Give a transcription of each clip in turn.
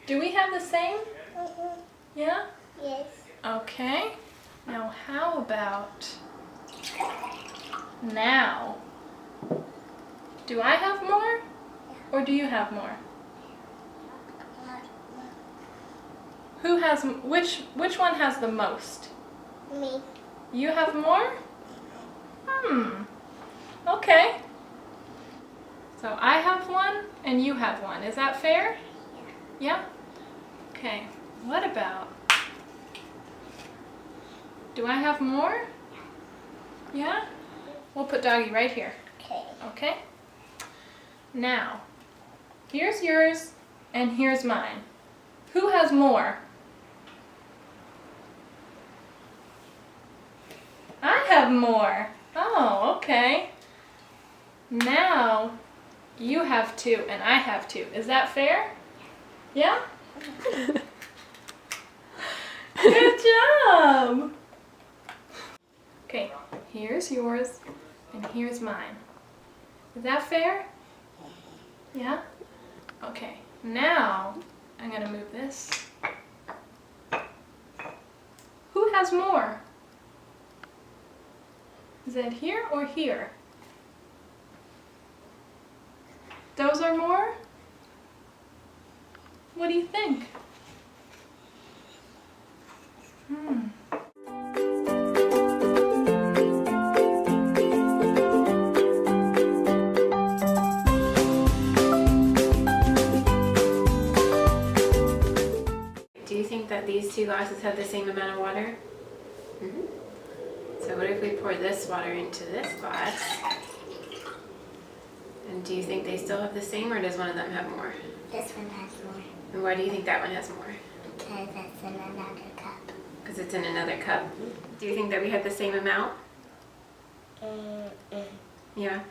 Do we have the same? Yeah? Yes. Okay. Now how about now? Do I have more? Or do you have more? Who has, which one has the most? Me. You have more? Okay. So I have one and you have one. Is that fair? Yeah? Okay. What about, do I have more? Yeah? We'll put Doggy right here. Okay. Okay? Now, here's yours and here's mine. Who has more? I have more. Oh, okay. Now, you have two and I have two. Is that fair? Yeah? Good job! Okay, here's yours and here's mine. Is that fair? Yeah? Okay, now I'm gonna move this. Who has more? Is it here or here? Those are more? What do you think? Do you think that these two glasses have the same amount of water? Mm-hmm. So what if we pour this water into this glass? And do you think they still have the same, or does one of them have more? This one has more. And why do you think that one has more? Because it's in another cup. Because it's in another cup. Do you think that we have the same amount? Yeah.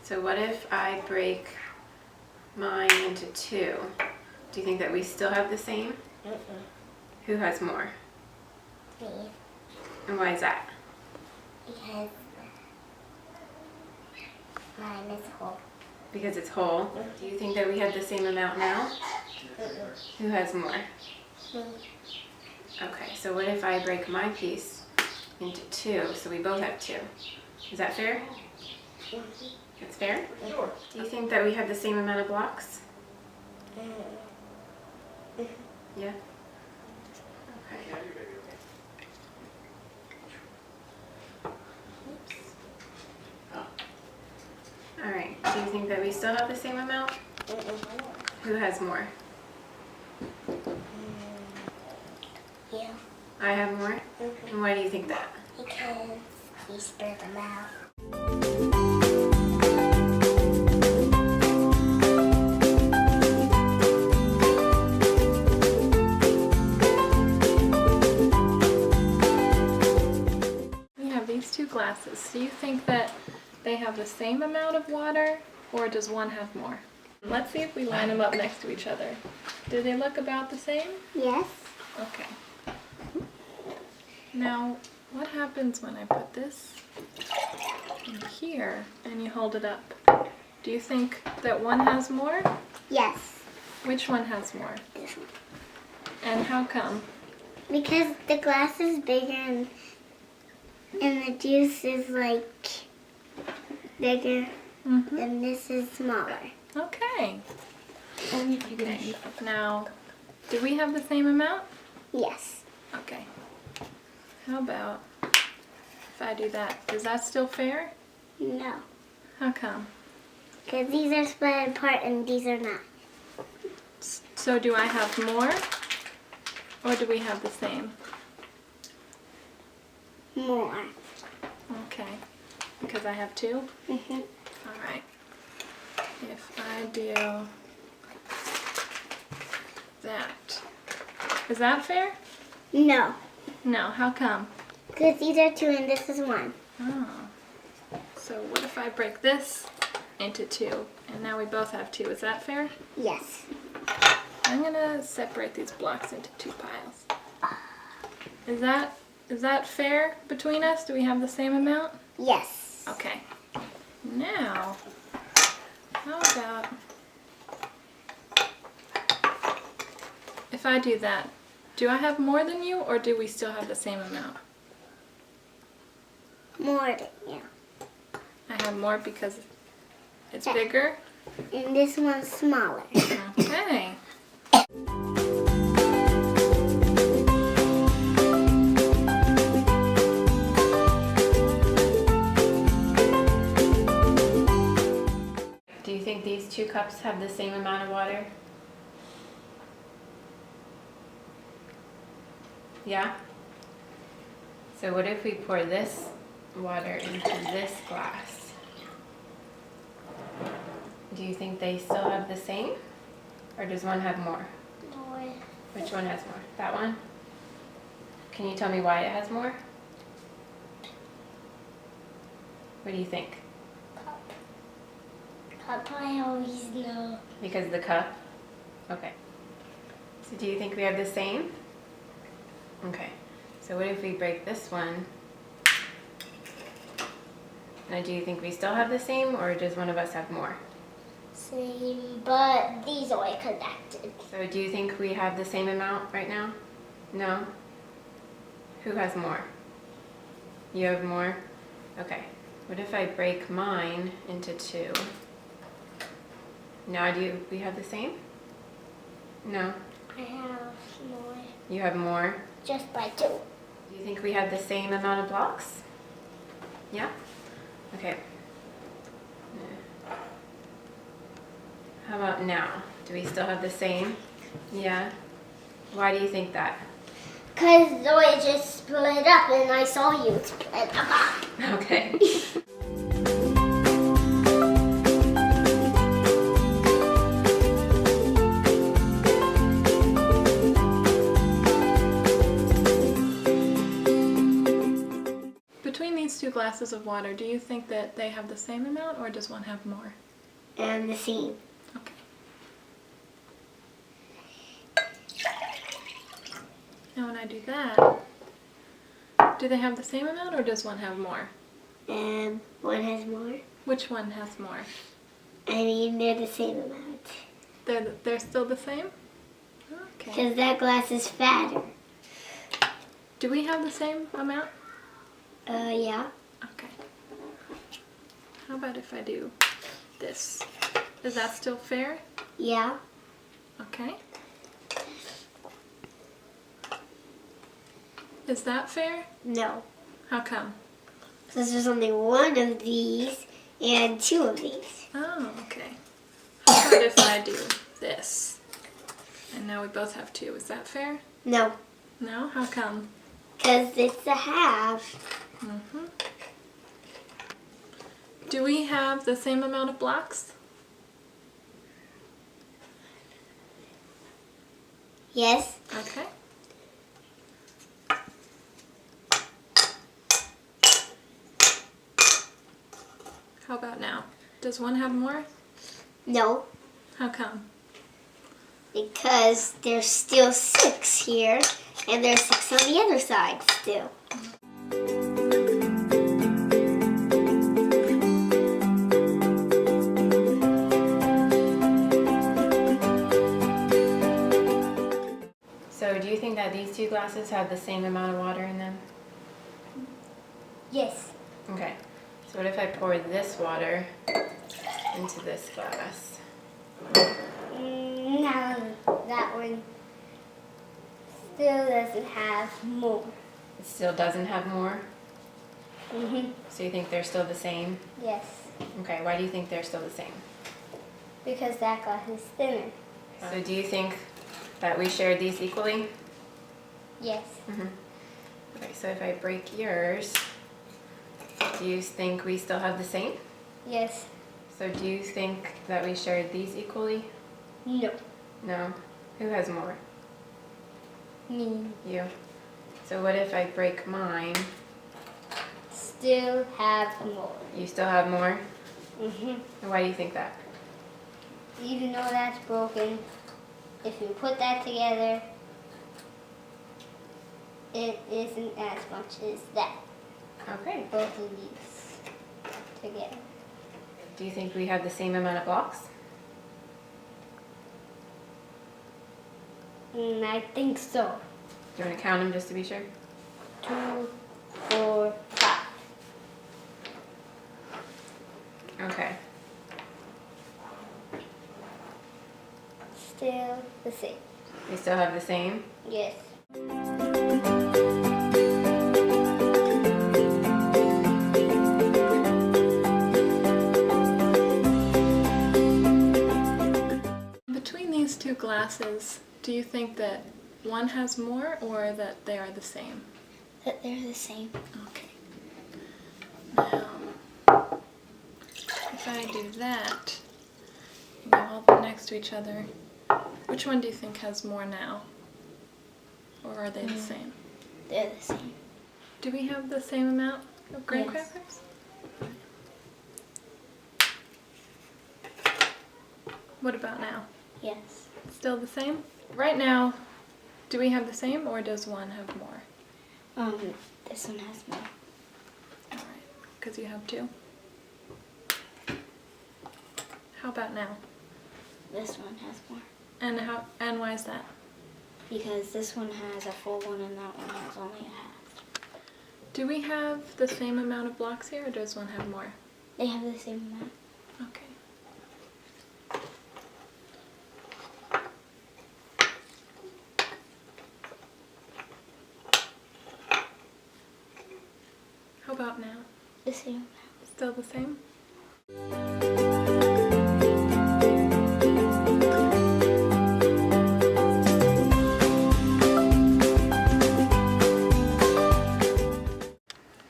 So what if I break mine into two? Do you think that we still have the same? Who has more? Me. And why is that? Because mine is whole. Because it's whole. Do you think that we have the same amount now? Who has more? Me. Okay, so what if I break my piece into two, so we both have two? Is that fair? It's fair? Do you think that we have the same amount of blocks? Yeah? Okay. Oops. Alright, do you think that we still have the same amount? Who has more? You. I have more? And why do you think that? Because we spread them out. We have these two glasses. Do you think that they have the same amount of water or does one have more? Let's see if we line them up next to each other. Do they look about the same? Yes. Okay. Now, what happens when I put this in here and you hold it up? Do you think that one has more? Yes. Which one has more? This one. And how come? Because the glass is bigger and the juice is like bigger and this is smaller. Okay. Okay. Now, do we have the same amount? Yes. Okay. How about if I do that? Is that still fair? No. How come? Because these are split apart and these are not. So do I have more or do we have the same? More. Okay. Because I have two? Mm-hmm. All right. If I do that, is that fair? No. No. How come? Because these are two and this is one. Oh. So what if I break this into two and now we both have two? Is that fair? Yes. I'm gonna separate these blocks into two piles. Is that fair between us? Do we have the same amount? Yes. Okay. Now, how about If I do that, do I have more than you, or do we still have the same amount? More than you. I have more because it's Yeah. bigger? And this one's smaller. Okay. Do you think these 2 cups have the same amount of water? Yeah? So what if we pour this water into this glass? Do you think they still have the same? Or does one have more? More. Which one has more? That one? Can you tell me why it has more? What do you think? Cup, I always know. Because of the cup? Okay. So do you think we have the same? Okay. So what if we break this one? Now do you think we still have the same, or does one of us have more? Same, but these are connected. So do you think we have the same amount right now? No? Who has more? You have more? Okay. What if I break mine into 2? Now do we have the same? No? I have more. You have more? Just by 2. Do you think we have the same amount of blocks? Yeah? Okay. How about now? Do we still have the same? Yeah? Why do you think that? Because Zoe just split up and I saw you split up. Okay. Between these 2 glasses of water, do you think that they have the same amount, or does one have more? And the same. Okay. Now when I do that, do they have the same amount, or does one have more? And one has more. Which one has more? I mean, they're the same amount. They're still the same? Okay. Because that glass is fatter. Do we have the same amount? Yeah. Okay. How about if I do this? Is that still fair? Yeah. Okay. Is that fair? No. How come? Because there's only one of these and 2 of these. Oh, okay. How about if I do this? And now we both have 2. Is that fair? No. No? How come? Because it's a half. Mm-hmm. Do we have the same amount of blocks? Yes. Okay. How about now? Does one have more? No. How come? Because there's still 6 here and there's 6 on the other side still. So do you think that these 2 glasses have the same amount of water in them? Yes. Okay. So what if I pour this water into this glass? No, that one still doesn't have more. It still doesn't have more? Mm-hmm. So you think they're still the same? Yes. Okay, why do you think they're still the same? Because that glass is thinner. So do you think that we shared these equally? Yes. Okay, so if I break yours, do you think we still have the same? Yes. So do you think that we shared these equally? No. No? Who has more? Me. You. So what if I break mine? Still have more. You still have more? Mm-hmm. And why do you think that? Even though that's broken, if you put that together, it isn't as much as that. Okay. Both of these together. Do you think we have the same amount of blocks? I think so. Do you want to count them just to be sure? 2, 4, 5. Okay. Still the same. They still have the same? Yes. Between these two glasses, do you think that one has more or that they are the same? That they're the same. Okay. Now, if I do that, and you hold them next to each other, which one do you think has more now? Or are they the same? They're the same. Do we have the same amount of graham Yes. crackers? What about now? Yes. Still the same? Right now, do we have the same or does one have more? This one has more. Alright, because you have two. How about now? This one has more. And why is that? Because this one has a full one and that one has only a half. Do we have the same amount of blocks here or does one have more? They have the same amount. Okay. How about now? The same amount. Still the same?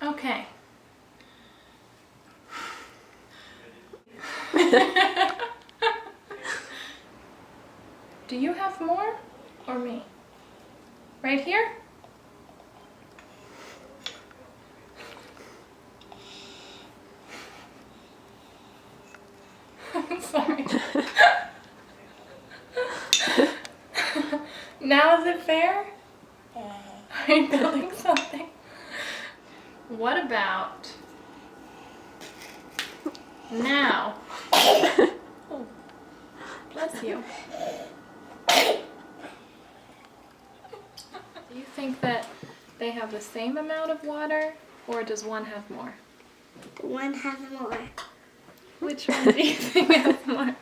Okay. Do you have more or me? Right here? Sorry. Now is it fair? Are you building something? What about now? Oh, bless you. Do you think that they have the same amount of water or does one have more? One has more. Which one do you think has more?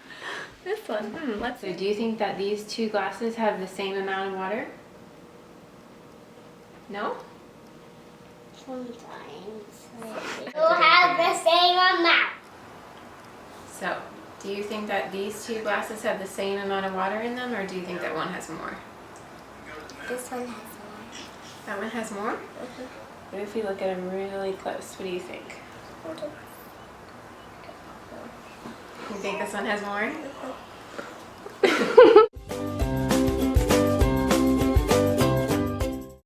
This one. Let's So see. do you think that these two glasses have the same amount of water? No? Sometimes. You have the same amount. So, do you think that these two glasses have the same amount of water in them or do you think that one has more? This one has more. That one has more? What if we look at them really close? What do you think? You think this one has more?